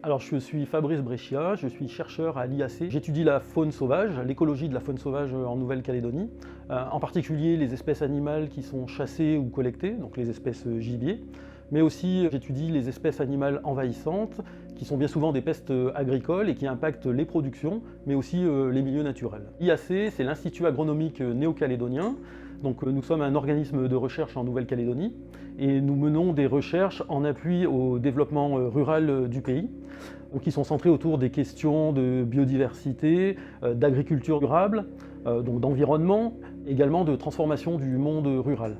Alors je suis Fabrice Breccia, je suis chercheur à l'IAC. J'étudie la faune sauvage, l'écologie de la faune sauvage en Nouvelle-Calédonie, en particulier les espèces animales qui sont chassées ou collectées, donc les espèces gibier, mais aussi j'étudie les espèces animales envahissantes, qui sont bien souvent des pestes agricoles et qui impactent les productions, mais aussi les milieux naturels. L'IAC, c'est l'Institut agronomique néo-calédonien. Donc nous sommes un organisme de recherche en Nouvelle-Calédonie et nous menons des recherches en appui au développement rural du pays, qui sont centrées autour des questions de biodiversité, d'agriculture durable, donc d'environnement, également de transformation du monde rural.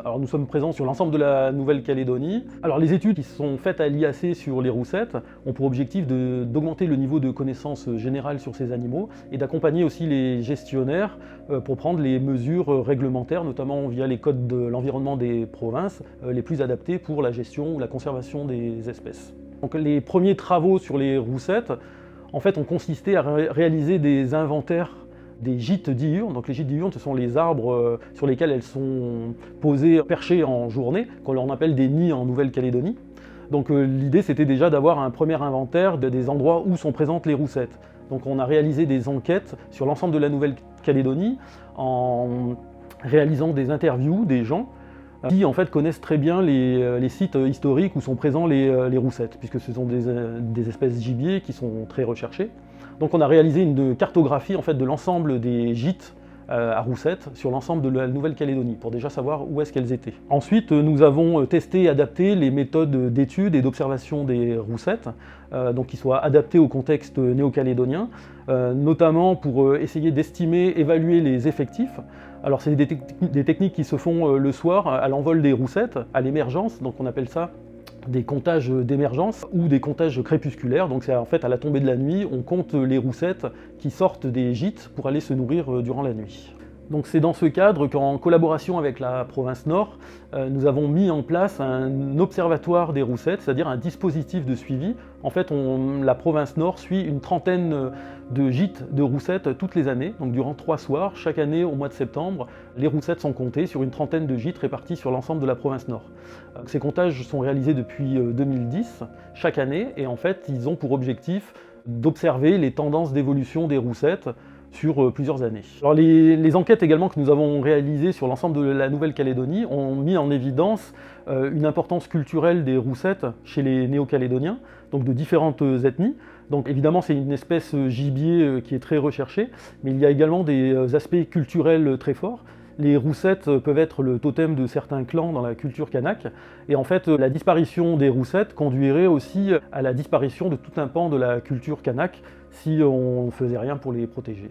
Alors nous sommes présents sur l'ensemble de la Nouvelle-Calédonie. Alors les études qui sont faites à l'IAC sur les roussettes ont pour objectif d'augmenter le niveau de connaissance générale sur ces animaux et d'accompagner aussi les gestionnaires pour prendre les mesures réglementaires, notamment via les codes de l'environnement des provinces, les plus adaptés pour la gestion ou la conservation des espèces. Donc les premiers travaux sur les roussettes, en fait, ont consisté à réaliser des inventaires des gîtes diurnes. Donc les gîtes diurnes, ce sont les arbres sur lesquels elles sont posées, perchées en journée, qu'on appelle des nids en Nouvelle-Calédonie. Donc l'idée, c'était déjà d'avoir un premier inventaire des endroits où sont présentes les roussettes. Donc on a réalisé des enquêtes sur l'ensemble de la Nouvelle-Calédonie en réalisant des interviews des gens qui en fait connaissent très bien les sites historiques où sont présents les roussettes, puisque ce sont des espèces gibier qui sont très recherchées. Donc on a réalisé une cartographie en fait, de l'ensemble des gîtes à roussettes sur l'ensemble de la Nouvelle-Calédonie, pour déjà savoir où est-ce qu'elles étaient. Ensuite, nous avons testé et adapté les méthodes d'étude et d'observation des roussettes, donc qui soient adaptées au contexte néo-calédonien, notamment pour essayer d'estimer, évaluer les effectifs. Alors c'est des techniques qui se font le soir à l'envol des roussettes, à l'émergence, donc on appelle ça des comptages d'émergence ou des comptages crépusculaires. Donc c'est en fait à la tombée de la nuit, on compte les roussettes qui sortent des gîtes pour aller se nourrir durant la nuit. Donc c'est dans ce cadre qu'en collaboration avec la province Nord, nous avons mis en place un observatoire des roussettes, c'est-à-dire un dispositif de suivi. En fait, la province Nord suit une trentaine de gîtes de roussettes toutes les années, donc durant 3 soirs. Chaque année, au mois de septembre, les roussettes sont comptées sur une trentaine de gîtes répartis sur l'ensemble de la province Nord. Ces comptages sont réalisés depuis 2010, chaque année, et en fait, ils ont pour objectif d'observer les tendances d'évolution des roussettes sur plusieurs années. Alors les enquêtes également que nous avons réalisées sur l'ensemble de la Nouvelle-Calédonie ont mis en évidence une importance culturelle des roussettes chez les Néo-Calédoniens, donc de différentes ethnies. Donc évidemment c'est une espèce gibier qui est très recherchée, mais il y a également des aspects culturels très forts. Les roussettes peuvent être le totem de certains clans dans la culture kanak, et en fait la disparition des roussettes conduirait aussi à la disparition de tout un pan de la culture kanak si on ne faisait rien pour les protéger.